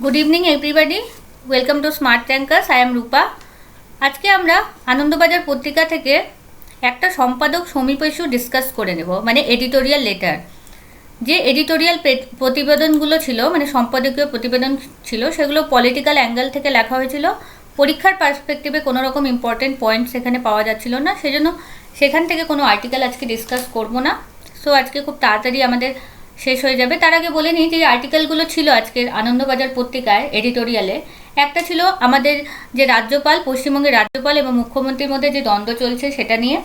Good evening everybody, welcome to smart tankers. I am Rupa. আজকে আমরা আনন্দবাজার পত্রিকা থেকে একটা সম্পাদক সমীপ ইস্যু ডিসকাস করে নেব, মানে এডিটোরিয়াল লেটার। যে এডিটোরিয়াল প্রতিবেদনগুলো ছিল, মানে সম্পাদকীয় প্রতিবেদন ছিল, সেগুলো পলিটিক্যাল অ্যাঙ্গেল থেকে লেখা হয়েছিল। পরীক্ষার পার্সপেক্টিভে কোনো রকম ইম্পর্টেন্ট পয়েন্ট সেখানে পাওয়া যাচ্ছিল না, সেজন্য সেখান থেকে কোনো আর্টিকেল আজকে ডিসকাস করব না। সো আজকে খুব তাড়াতাড়ি আমাদের শেষ হয়ে যাবে। তার আগে বলে নিই যে আর্টিকেলগুলো ছিল আজকের আনন্দবাজার পত্রিকায় এডিটোরিয়ালে। একটা ছিল আমাদের যে রাজ্যপাল, পশ্চিমবঙ্গের রাজ্যপাল এবং মুখ্যমন্ত্রীর মধ্যে যে দ্বন্দ্ব চলছে সেটা নিয়ে।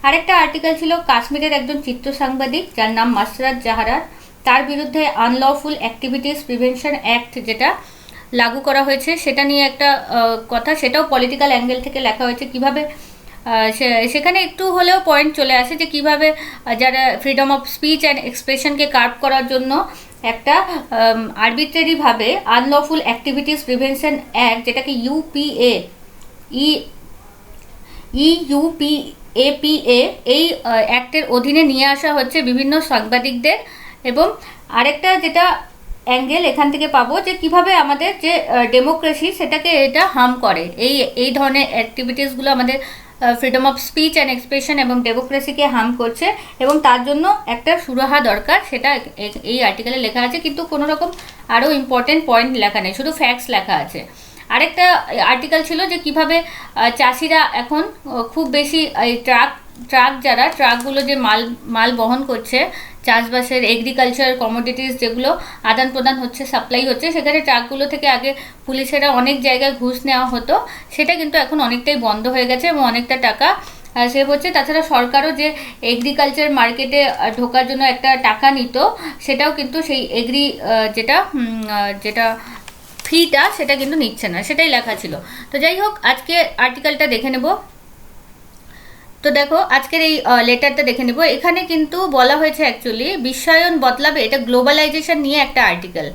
আরেকটা আর্টিকেল ছিল কাশ্মীরের একজন চিত্র সাংবাদিক যার নাম মাসরাত জাহারার, তার বিরুদ্ধে আনলফুল অ্যাক্টিভিটিস প্রিভেনশন অ্যাক্ট যেটা লাগু করা হয়েছে সেটা নিয়ে একটা কথা, সেটাও পলিটিক্যাল অ্যাঙ্গেল থেকে লেখা হয়েছে। কিভাবে সেখানে একটু হলেও পয়েন্ট চলে আসে যে কিভাবে যারা ফ্রিডম অফ স্পিচ অ্যান্ড এক্সপ্রেশনকে কার্ভ করার জন্য একটা আরবিট্রারিভাবে আনলফুল অ্যাক্টিভিটিস প্রিভেনশন অ্যাক্ট, যেটাকে ইউপিএ ইউপিএপিএ এই অ্যাক্টের অধীনে নিয়ে আসা হচ্ছে বিভিন্ন সাংবাদিকদের। এবং আরেকটা যেটা অ্যাঙ্গেল এখান থেকে পাবো যে কিভাবে আমাদের যে ডেমোক্রেসি সেটাকে এটা হার্ম করে, এই ধরনের অ্যাক্টিভিটিসগুলো আমাদের freedom of speech and expression এবং ডেমোক্রেসিকে হার্ম করছে এবং তার জন্য একটা সুরাহা দরকার, সেটা এই আর্টিকেলে লেখা আছে। কিন্তু কোনো রকম আরও ইম্পর্টেন্ট পয়েন্ট লেখা নেই, শুধু ফ্যাক্টস লেখা আছে। আরেকটা আর্টিকেল ছিল যে কিভাবে চাষিরা এখন খুব বেশি এই ট্রাকগুলো যে মাল বহন করছে, চাষবাসের এগ্রিকালচার কমোডিটিস যেগুলো আদান প্রদান হচ্ছে, সাপ্লাই হচ্ছে, সেখানে ট্রাকগুলো থেকে আগে পুলিশেরা অনেক জায়গায় ঘুষ নেওয়া হতো, সেটা কিন্তু এখন অনেকটাই বন্ধ হয়ে গেছে এবং অনেকটা টাকা সেভ হচ্ছে। তাছাড়া সরকারও যে এগ্রিকালচার মার্কেটে ঢোকার জন্য একটা টাকা নিত, সেটাও কিন্তু সেই যেটা ফিটা সেটা কিন্তু নিচ্ছে না, সেটাই লেখা ছিল। তো যাই হোক, আজকে আর্টিকেলটা দেখে নেব। তো দেখো আজকের এই লেটারটা দেখে নেব। এখানে কিন্তু বলা হয়েছে অ্যাকচুয়ালি বিশ্বায়ন বদলাবে, এটা গ্লোবালাইজেশন নিয়ে একটা আর্টিকেল।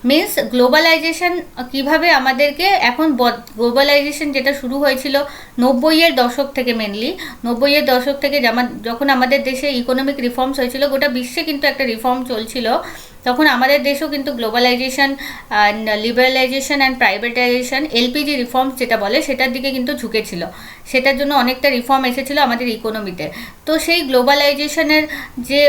মিন্স গ্লোবালাইজেশন কিভাবে আমাদেরকে এখন গ্লোবালাইজেশন যেটা শুরু হয়েছিল 90-এর দশক থেকে, মেনলি 90-এর দশক থেকে যখন আমাদের দেশে ইকোনমিক রিফর্মস হয়েছিল, গোটা বিশ্বে কিন্তু একটা রিফর্ম চলছিল, তখন আমাদের দেশেও কিন্তু globalisation, liberalisation and privatisation, LPG reforms যেটা বলে সেটার দিকে কিন্তু ঝুঁকেছিল। সেটার জন্য অনেকটা রিফর্ম এসেছিলো আমাদের ইকোনমিতে। তো সেই গ্লোবালাইজেশনের যে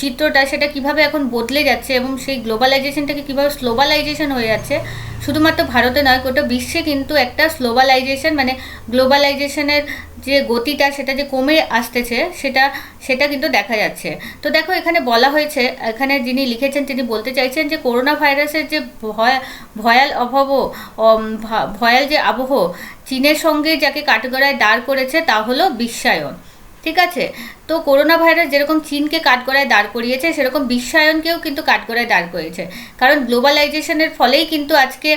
চিত্রটা সেটা কিভাবে এখন বদলে যাচ্ছে এবং সেই গ্লোবালাইজেশনটাকে কীভাবে স্লোবালাইজেশন হয়ে যাচ্ছে, শুধুমাত্র ভারতে নয় গোটা বিশ্বে কিন্তু একটা স্লোবালাইজেশন, মানে গ্লোবালাইজেশনের যে গতিটা সেটা যে কমে আসতেছে সেটা কিন্তু দেখা যাচ্ছে। তো দেখো এখানে বলা হয়েছে, এখানে যিনি লিখেছেন তিনি বলতে চাইছেন যে করোনা ভাইরাসের যে ভয়াল যে আবহ চীনের সঙ্গে যাকে কাঠগড়ায় দাঁড় করেছে তা হলো বিশ্বায়ন। ঠিক আছে, তো করোনা ভাইরাস যেরকম চীনকে কাঠগড়ায় দাঁড় করিয়েছে, সেরকম বিশ্বায়নকেও কিন্তু কাঠগড়ায় দাঁড় করিয়েছে। কারণ গ্লোবালাইজেশনের ফলেই কিন্তু আজকে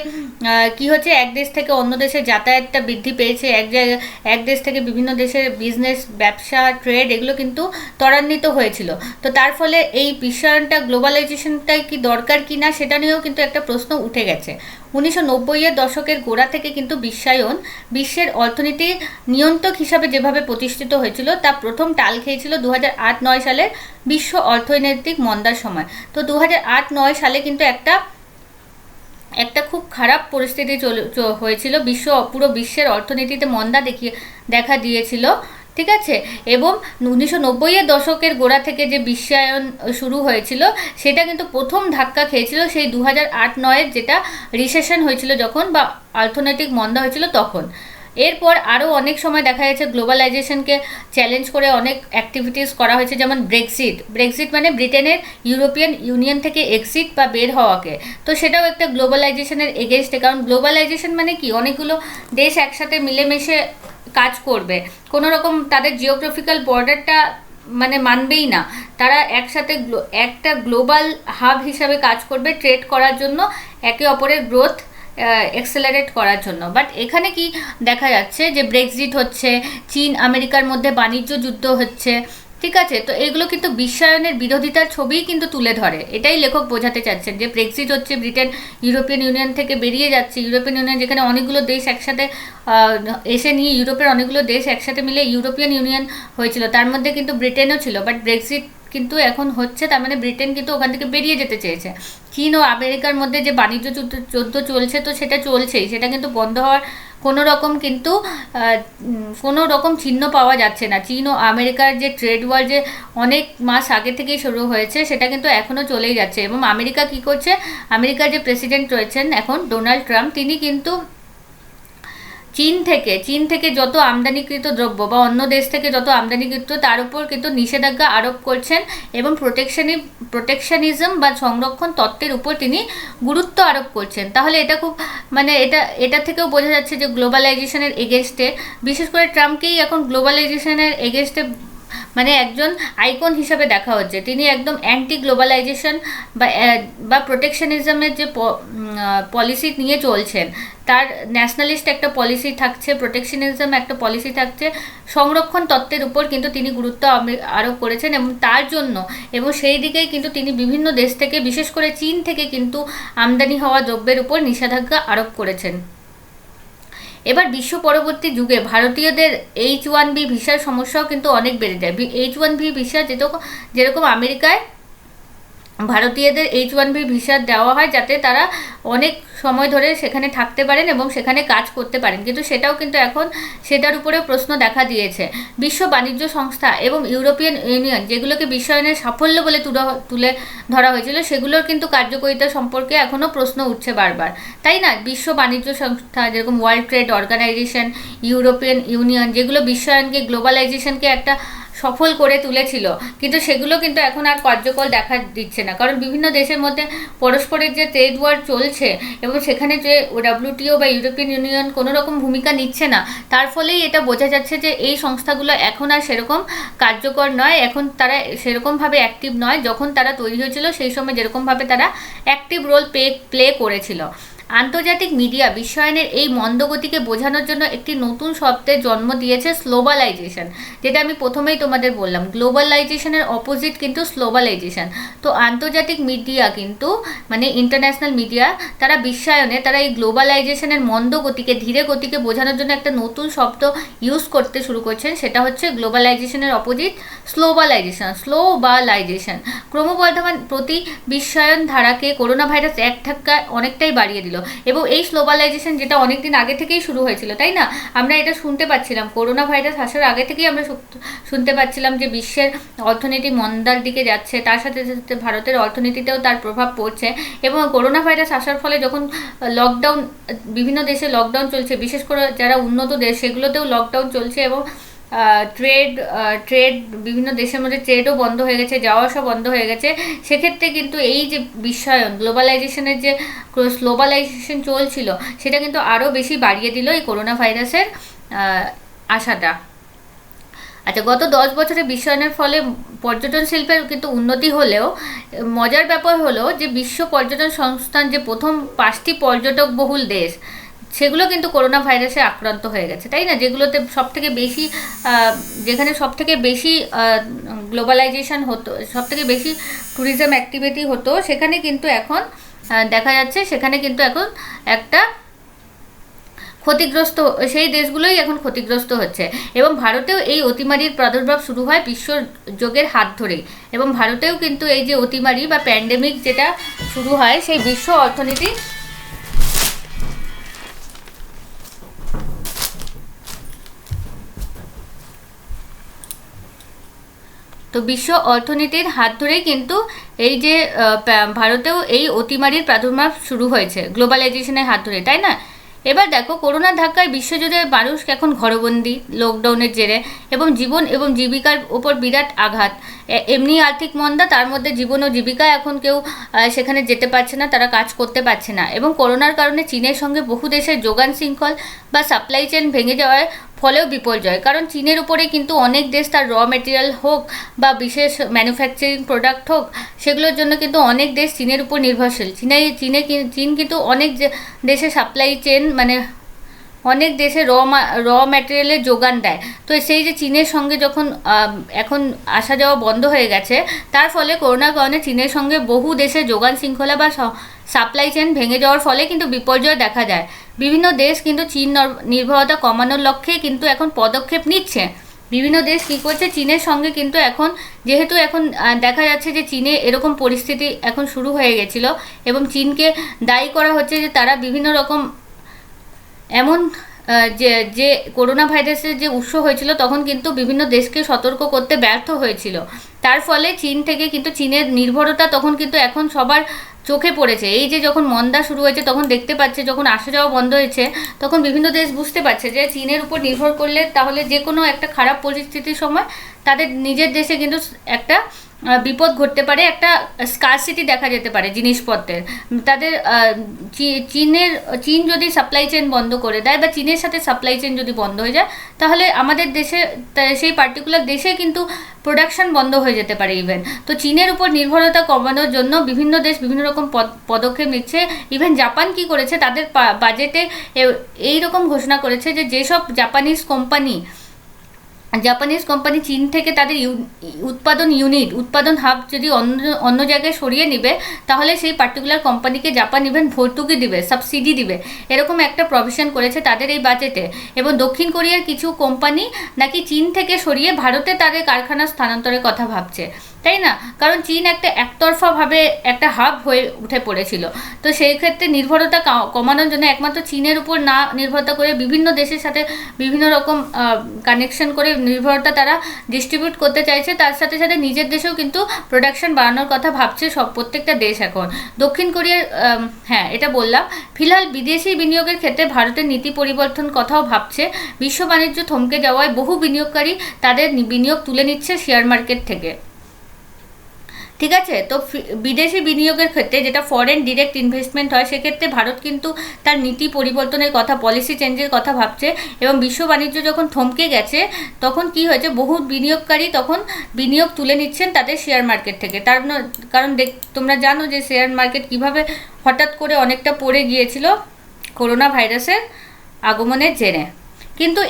কি হচ্ছে, এক দেশ থেকে অন্য দেশে যাতায়াতটা বৃদ্ধি পেয়েছে, এক দেশ থেকে বিভিন্ন দেশের বিজনেস, ব্যবসা, ট্রেড এগুলো কিন্তু ত্বরান্বিত হয়েছিল। তো তার ফলে এই বিশ্বায়নটা, গ্লোবালাইজেশনটাই কি দরকার কি না সেটা নিয়েও কিন্তু একটা প্রশ্ন উঠে গেছে। 1990-এর দশকের গোড়া থেকে কিন্তু বিশ্বায়ন বিশ্বের অর্থনীতির নিয়ন্ত্রক হিসাবে যেভাবে প্রতিষ্ঠিত হয়েছিল, তা প্রথম টাল খেয়েছিল 2008-9 সালের বিশ্ব অর্থনৈতিক মন্দার সময়। তো 2008-9 সালে কিন্তু একটা খুব খারাপ পরিস্থিতি হয়েছিল, পুরো বিশ্বের অর্থনীতিতে মন্দা দেখা দিয়েছিল। ঠিক আছে, এবং 1990-এর দশকের গোড়া থেকে যে বিশ্বায়ন শুরু হয়েছিল সেটা কিন্তু প্রথম ধাক্কা খেয়েছিল সেই 2008-9-এর যেটা রিসেশন হয়েছিল যখন, বা অর্থনৈতিক মন্দা হয়েছিল তখন। এরপর আরও অনেক সময় দেখা যাচ্ছে গ্লোবালাইজেশনকে চ্যালেঞ্জ করে অনেক অ্যাক্টিভিটিস করা হয়েছে, যেমন ব্রেক্সিট মানে ব্রিটেনের ইউরোপিয়ান ইউনিয়ন থেকে এক্সিট বা বের হওয়াকে। তো সেটাও একটা গ্লোবালাইজেশনের এগেনস্টে, কারণ গ্লোবালাইজেশন মানে কি, অনেকগুলো দেশ একসাথে মিলেমিশে কাজ করবে, কোনো রকম তাদের জিওগ্রাফিক্যাল বর্ডারটা মানে মানবেই না, তারা একসাথে একটা গ্লোবাল হাব হিসাবে কাজ করবে ট্রেড করার জন্য, একে অপরের গ্রোথ এক্সেলারেট করার জন্য। বাট এখানে কি দেখা যাচ্ছে যে ব্রেক্সিট হচ্ছে, চীন আমেরিকার মধ্যে বাণিজ্য যুদ্ধ হচ্ছে। ঠিক আছে, তো এগুলো কিন্তু বিশ্বায়নের বিরোধিতার ছবিই কিন্তু তুলে ধরে। এটাই লেখক বোঝাতে চাচ্ছেন যে ব্রেক্সিট হচ্ছে ব্রিটেন ইউরোপিয়ান ইউনিয়ন থেকে বেরিয়ে যাচ্ছে। ইউরোপিয়ান ইউনিয়ন যেখানে অনেকগুলো দেশ একসাথে এসে ইউরোপের অনেকগুলো দেশ একসাথে মিলে ইউরোপিয়ান ইউনিয়ন হয়েছিল, তার মধ্যে কিন্তু ব্রিটেনও ছিল, বাট ব্রেক্সিট কিন্তু এখন হচ্ছে, তার মানে ব্রিটেন কিন্তু ওখান থেকে বেরিয়ে যেতে চেয়েছে। চীন ও আমেরিকার মধ্যে যে বাণিজ্য যুদ্ধ চলছে, তো সেটা চলছেই, সেটা কিন্তু বন্ধ হওয়ার কোনো রকম কিন্তু কোনো রকম চিহ্ন পাওয়া যাচ্ছে না। চীন ও আমেরিকার যে ট্রেড ওয়ার যে অনেক মাস আগে থেকেই শুরু হয়েছে, সেটা কিন্তু এখনও চলেই যাচ্ছে। এবং আমেরিকা কি করছে, আমেরিকার যে প্রেসিডেন্ট রয়েছেন এখন ডোনাল্ড ট্রাম্প, তিনি কিন্তু চীন থেকে যত আমদানিকৃত দ্রব্য বা অন্য দেশ থেকে যত আমদানিকৃত, তার উপর কিন্তু নিষেধাজ্ঞা আরোপ করছেন এবং প্রোটেকশনিজম বা সংরক্ষণ তত্ত্বের উপর তিনি গুরুত্ব আরোপ করছেন। তাহলে এটা খুব মানে এটা থেকেও বোঝা যাচ্ছে যে গ্লোবালাইজেশনের এগেনস্টে, বিশেষ করে ট্রাম্পকেই এখন গ্লোবালাইজেশনের এগেনস্টে মানে একজন আইকন হিসাবে দেখা হচ্ছে। তিনি একদম অ্যান্টি গ্লোবালাইজেশন বা প্রোটেকশনিজমের যে পলিসি নিয়ে চলছেন, তার ন্যাশনালিস্ট একটা পলিসি থাকছে, প্রোটেকশনিজম একটা পলিসি থাকছে, সংরক্ষণ তত্ত্বের উপর কিন্তু তিনি গুরুত্ব আরোপ করেছেন। এবং তার জন্য এবং সেই দিকেই কিন্তু তিনি বিভিন্ন দেশ থেকে, বিশেষ করে চীন থেকে কিন্তু আমদানি হওয়া দ্রব্যের উপর নিষেধাজ্ঞা আরোপ করেছেন। এবার বিশ্ব পরবর্তী যুগে ভারতীয়দের H1B ভিসার সমস্যাও কিন্তু অনেক বেড়ে যায়। H1B ভিসা যেরকম আমেরিকায় ভারতীয়দের H1B ভিসা দেওয়া হয় যাতে তারা অনেক সময় ধরে সেখানে থাকতে পারেন এবং সেখানে কাজ করতে পারেন, কিন্তু সেটাও কিন্তু এখন সেটার উপরে প্রশ্ন দেখা দিয়েছে। বিশ্ব বাণিজ্য সংস্থা এবং ইউরোপিয়ান ইউনিয়ন, যেগুলোকে বিশ্বায়নের সাফল্য বলে তুলে ধরা হয়েছিল, সেগুলোর কিন্তু কার্যকারিতা সম্পর্কে এখনও প্রশ্ন উঠছে বারবার, তাই না? বিশ্ব বাণিজ্য সংস্থা যেরকম World Trade Organization, European Union, যেগুলো বিশ্বায়নকে, গ্লোবালাইজেশনকে একটা সফল করে তুলেছিল, কিন্তু সেগুলো কিন্তু এখন আর কার্যকর দেখা দিচ্ছে না। কারণ বিভিন্ন দেশের মধ্যে পরস্পরের যে ট্রেড ওয়ার চলছে এবং সেখানে যে WTO বা ইউরোপিয়ান ইউনিয়ন কোনো রকম ভূমিকা নিচ্ছে না, তার ফলেই এটা বোঝা যাচ্ছে যে এই সংস্থাগুলো এখন আর সেরকম কার্যকর নয়, এখন তারা সেরকমভাবে অ্যাক্টিভ নয়। যখন তারা তৈরি হয়েছিল সেই সময় যেরকমভাবে তারা অ্যাক্টিভ রোল প্লে করেছিল। আন্তর্জাতিক মিডিয়া বিশ্বায়নের এই মন্দগতিকে বোঝানোর জন্য একটি নতুন শব্দের জন্ম দিয়েছে, স্লোবালাইজেশন, যেটা আমি প্রথমেই তোমাদের বললাম। গ্লোবালাইজেশনের অপোজিট কিন্তু স্লোবালাইজেশন। তো আন্তর্জাতিক মিডিয়া কিন্তু মানে ইন্টারন্যাশনাল মিডিয়া, তারা বিশ্বায়নে, তারা এই গ্লোবালাইজেশনের মন্দগতিকে, ধীরে গতিকে বোঝানোর জন্য একটা নতুন শব্দ ইউজ করতে শুরু করছেন, সেটা হচ্ছে গ্লোবালাইজেশনের অপোজিট স্লোবালাইজেশন। ক্রমবর্ধমান প্রতি বিশ্বায়ন ধারাকে করোনা ভাইরাস এক ধাক্কায় অনেকটাই বাড়িয়ে দিল। এবং এই গ্লোবালাইজেশন যেটা অনেকদিন আগে থেকেই শুরু হয়েছিল, তাই না? আমরা এটা শুনতে পাচ্ছিলাম, করোনা ভাইরাস আসার আগে থেকেই আমরা শুনতে পাচ্ছিলাম যে বিশ্বের অর্থনীতি মন্দার দিকে যাচ্ছে, তার সাথে সাথে ভারতের অর্থনীতিতেও তার প্রভাব পড়ছে। এবং করোনা ভাইরাস আসার ফলে যখন লকডাউন, বিভিন্ন দেশে লকডাউন চলছে, বিশেষ করে যারা উন্নত দেশ সেগুলোতেও লকডাউন চলছে, এবং ট্রেড বিভিন্ন দেশের মধ্যে ট্রেডও বন্ধ হয়ে গেছে, যাওয়া আসা বন্ধ হয়ে গেছে। সেক্ষেত্রে কিন্তু এই যে বিশ্বায়ন, গ্লোবালাইজেশনের যে গ্লোবালাইজেশন চলছিল, সেটা কিন্তু আরও বেশি বাড়িয়ে দিল এই করোনা ভাইরাসের আশাটা। আচ্ছা, গত 10 বছরে বিশ্বায়নের ফলে পর্যটন শিল্পের কিন্তু উন্নতি হলেও মজার ব্যাপার হলো যে বিশ্ব পর্যটন সংস্থান যে প্রথম 5টি পর্যটক বহুল দেশ, সেগুলো কিন্তু করোনা ভাইরাসে আক্রান্ত হয়ে গেছে, তাই না? যেগুলোতে সবথেকে বেশি, যেখানে সবথেকে বেশি গ্লোবালাইজেশন হতো, সবথেকে বেশি ট্যুরিজম অ্যাক্টিভিটি হতো, সেখানে কিন্তু এখন দেখা যাচ্ছে, সেখানে কিন্তু এখন একটা ক্ষতিগ্রস্ত, সেই দেশগুলোই এখন ক্ষতিগ্রস্ত হচ্ছে। এবং ভারতেও এই অতিমারির প্রাদুর্ভাব শুরু হয় বিশ্বযোগের হাত ধরেই। এবং ভারতেও কিন্তু এই যে অতিমারি বা প্যান্ডেমিক যেটা শুরু হয়, সেই বিশ্ব অর্থনীতি তো বিশ্ব অর্থনীতির হাত ধরেই কিন্তু এই যে ভারতেও এই অতিমারির প্রাদুর্ভাব শুরু হয়েছে গ্লোবালাইজেশনের হাত ধরে, তাই না? এবার দেখো, করোনার ধাক্কায় বিশ্বজুড়ে মানুষ এখন ঘরবন্দি লকডাউনের জেরে, এবং জীবন এবং জীবিকার ওপর বিরাট আঘাত। এমনি আর্থিক মন্দা, তার মধ্যে জীবন ও জীবিকা, এখন কেউ সেখানে যেতে পারছে না, তারা কাজ করতে পারছে না। এবং করোনার কারণে চীনের সঙ্গে বহু দেশের যোগান শৃঙ্খল বা সাপ্লাই চেন ভেঙে যাওয়ায় ফলেও বিপর্যয়। কারণ চীনের উপরে কিন্তু অনেক দেশ তার ম্যাটেরিয়াল হোক বা বিশেষ ম্যানুফ্যাকচারিং প্রোডাক্ট হোক, সেগুলোর জন্য কিন্তু অনেক দেশ চীনের উপর নির্ভরশীল। চীন কিন্তু অনেক দেশে সাপ্লাই চেন, মানে অনেক দেশে র ম্যাটেরিয়ালের যোগান দেয়। তো সেই যে চীনের সঙ্গে যখন এখন আসা যাওয়া বন্ধ হয়ে গেছে, তার ফলে করোনার কারণে চীনের সঙ্গে বহু দেশের যোগান শৃঙ্খলা বা সাপ্লাই চেন ভেঙে যাওয়ার ফলে কিন্তু বিপর্যয় দেখা যায়। বিভিন্ন দেশ কিন্তু চীন নির্ভরতা কমানোর লক্ষ্যে কিন্তু এখন পদক্ষেপ নিচ্ছে। বিভিন্ন দেশ কী করছে, চীনের সঙ্গে কিন্তু এখন যেহেতু এখন দেখা যাচ্ছে যে চীনে এরকম পরিস্থিতি এখন শুরু হয়ে গেছিলো এবং চীনকে দায়ী করা হচ্ছে যে তারা বিভিন্ন রকম এমন যে যে করোনা ভাইরাসের যে উৎস হয়েছিল তখন কিন্তু বিভিন্ন দেশকে সতর্ক করতে ব্যর্থ হয়েছিল, তার ফলে চীন থেকে কিন্তু চীনের নির্ভরতা তখন কিন্তু এখন সবার চোখে পড়েছে। এই যে যখন মন্দা শুরু হয়েছে তখন দেখতে পাচ্ছে, যখন আসা যাওয়া বন্ধ হয়েছে তখন বিভিন্ন দেশ বুঝতে পারছে যে চীনের উপর নির্ভর করলে তাহলে যে কোনো একটা খারাপ পরিস্থিতির সময় তাদের নিজের দেশে কিন্তু একটা বিপদ ঘটতে পারে, একটা স্কারসিটি দেখা যেতে পারে জিনিসপত্রের। তাদের চীন যদি সাপ্লাই চেন বন্ধ করে দেয় বা চীনের সাথে সাপ্লাই চেন যদি বন্ধ হয়ে যায় তাহলে আমাদের দেশে সেই পার্টিকুলার দেশে কিন্তু প্রোডাকশন বন্ধ হয়ে যেতে পারে ইভেন। তো চীনের উপর নির্ভরতা কমানোর জন্য বিভিন্ন দেশ বিভিন্ন রকম পদক্ষেপ নিচ্ছে। ইভেন জাপান কি করেছে, তাদের বাজেটে এই রকম ঘোষণা করেছে যে যেসব জাপানিজ কোম্পানি চীন থেকে তাদের উৎপাদন হাব যদি অন্য জায়গায় সরিয়ে নেবে তাহলে সেই পার্টিকুলার কোম্পানিকে জাপান ইভেন ভর্তুকি দিবে, সাবসিডি দিবে, এরকম একটা প্রভিশন করেছে তাদের এই বাজেটে। এবং দক্ষিণ কোরিয়ার কিছু কোম্পানি নাকি চীন থেকে সরিয়ে ভারতে তাদের কারখানা স্থানান্তরের কথা ভাবছে, তাই না? কারণ চীন একতরফাভাবে একটা হাব হয়ে উঠে পড়েছিল। তো সেই ক্ষেত্রে নির্ভরতা কমানোর জন্য একমাত্র চীনের উপর না নির্ভরতা করে বিভিন্ন দেশের সাথে বিভিন্ন রকম কানেকশন করে নির্ভরতা তারা ডিস্ট্রিবিউট করতে চাইছে। তার সাথে সাথে নিজের দেশেও কিন্তু প্রোডাকশন বাড়ানোর কথা ভাবছে প্রত্যেকটা দেশ এখন। দক্ষিণ কোরিয়ার হ্যাঁ এটা বললাম। ফিলহাল বিদেশি বিনিয়োগের ক্ষেত্রে ভারতের নীতি পরিবর্তন কথাও ভাবছে। বিশ্ব বাণিজ্য থমকে যাওয়ায় বহু বিনিয়োগকারী তাদের বিনিয়োগ তুলে নিচ্ছে শেয়ার মার্কেট থেকে। ঠিক আছে, তো বিদেশি বিনিয়োগের ক্ষেত্রে যেটা ফরেন ডিরেক্ট ইনভেস্টমেন্ট হয় সেক্ষেত্রে ভারত কিন্তু তার নীতি পরিবর্তনের কথা, পলিসি চেঞ্জের কথা ভাবছে। এবং বিশ্ব বাণিজ্য যখন থমকে গেছে তখন কি হয়েছে, বহু বিনিয়োগকারী তখন বিনিয়োগ তুলে নিচ্ছেন তাদের শেয়ার মার্কেট থেকে। কারণ তোমরা জানো যে শেয়ার মার্কেট কিভাবে হঠাৎ করে অনেকটা পড়ে গিয়েছিল করোনা ভাইরাসের আগমনের জেরে। কিন্তু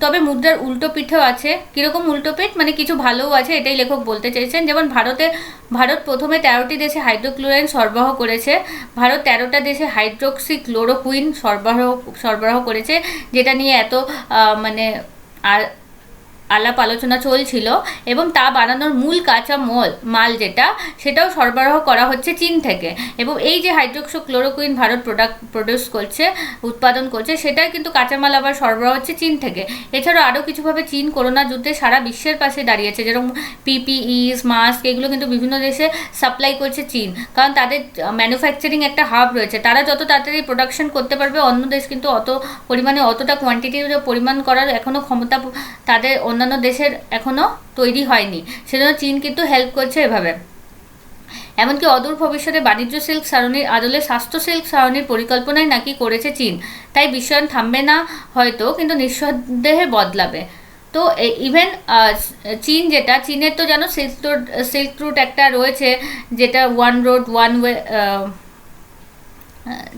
তবে মুদ্রার উল্টো পিঠেও আছে। কীরকম উল্টো পিঠ, মানে কিছু ভালোও আছে, এটাই লেখক বলতে চেয়েছেন। যেমন ভারত প্রথমে 13টি দেশে হাইড্রোক্লোরাইন সরবরাহ করেছে। ভারত 13টা দেশে হাইড্রোক্সি ক্লোরোকুইন সরবরাহ করেছে, যেটা নিয়ে এত মানে আলাপ আলোচনা চলছিল। এবং তা বানানোর মূল কাঁচা মাল সেটাও সরবরাহ করা হচ্ছে চীন থেকে। এবং এই যে হাইড্রোক্সিক্লোরোকুইন ভারত উৎপাদন করছে সেটার কিন্তু কাঁচামাল আবার সরবরাহ হচ্ছে চীন থেকে। এছাড়াও আরও কিছুভাবে চীন করোনা যুদ্ধে সারা বিশ্বের পাশে দাঁড়িয়েছে, যেরকম পিপিইস, মাস্ক, এগুলো কিন্তু বিভিন্ন দেশে সাপ্লাই করছে চীন, কারণ তাদের ম্যানুফ্যাকচারিং একটা হাব রয়েছে। তারা যত তাড়াতাড়ি প্রোডাকশন করতে পারবে, অন্য দেশ কিন্তু অতটা কোয়ান্টিটির পরিমাণ করার এখনও ক্ষমতা তাদের অন্যান্য দেশের এখনও তৈরি হয়নি। সেজন্য চীন কিন্তু হেল্প করছে এভাবে। এমনকি অদূর ভবিষ্যতে বাণিজ্য সিল্ক সারণীর আদলে স্বাস্থ্য সিল্ক সারণীর পরিকল্পনাই নাকি করেছে চীন। তাই বিশ্বায়ন থামবে না হয়তো, কিন্তু নিঃসন্দেহে বদলাবে। তো ইভেন চীনের তো জানো সিল্ক রুট একটা রয়েছে, যেটা ওয়ান রোড ওয়ান ওয়ে,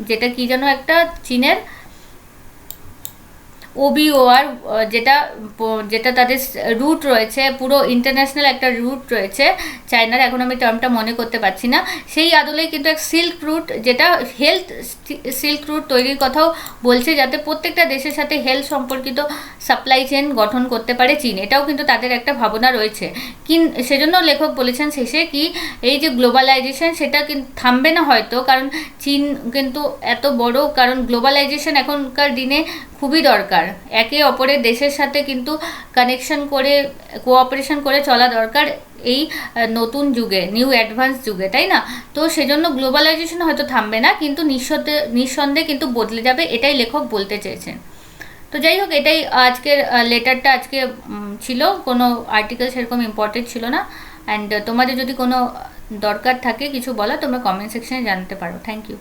যেটা কি যেন একটা চীনের OBOR, যেটা তাদের রুট রয়েছে, পুরো ইন্টারন্যাশনাল একটা রুট রয়েছে চায়নার, এখন আমি টার্মটা মনে করতে পারছি না। সেই আদলেই কিন্তু এক সিল্ক রুট, যেটা হেলথ সিল্ক রুট তৈরির কথাও বলছে, যাতে প্রত্যেকটা দেশের সাথে হেলথ সম্পর্কিত সাপ্লাই চেন গঠন করতে পারে চীন। এটাও কিন্তু তাদের একটা ভাবনা রয়েছে। সেজন্য লেখক বলেছেন শেষে কি, এই যে গ্লোবালাইজেশন সেটা কিন্তু থামবে না হয়তো, কারণ চীন কিন্তু এত বড়, কারণ গ্লোবালাইজেশন এখনকার দিনে খুবই দরকার। একে অপরের দেশের সাথে কিন্তু কানেকশন করে, কোঅপারেশন করে চলা দরকার এই নতুন যুগে, নিউ অ্যাডভান্স যুগে, তাই না? তো সেজন্য গ্লোবালাইজেশন হয়তো থামবে না, কিন্তু নিঃসন্দেহে কিন্তু বদলে যাবে, এটাই লেখক বলতে চেয়েছেন। তো যাই হোক, এটাই আজকের লেটারটা আজকে ছিল, কোনো আর্টিকেল সেরকম ইম্পর্টেন্ট ছিল না। অ্যান্ড তোমাদের যদি কোনো দরকার থাকে কিছু বলা, তোমরা কমেন্ট সেকশনে জানাতে পারো। Thank you.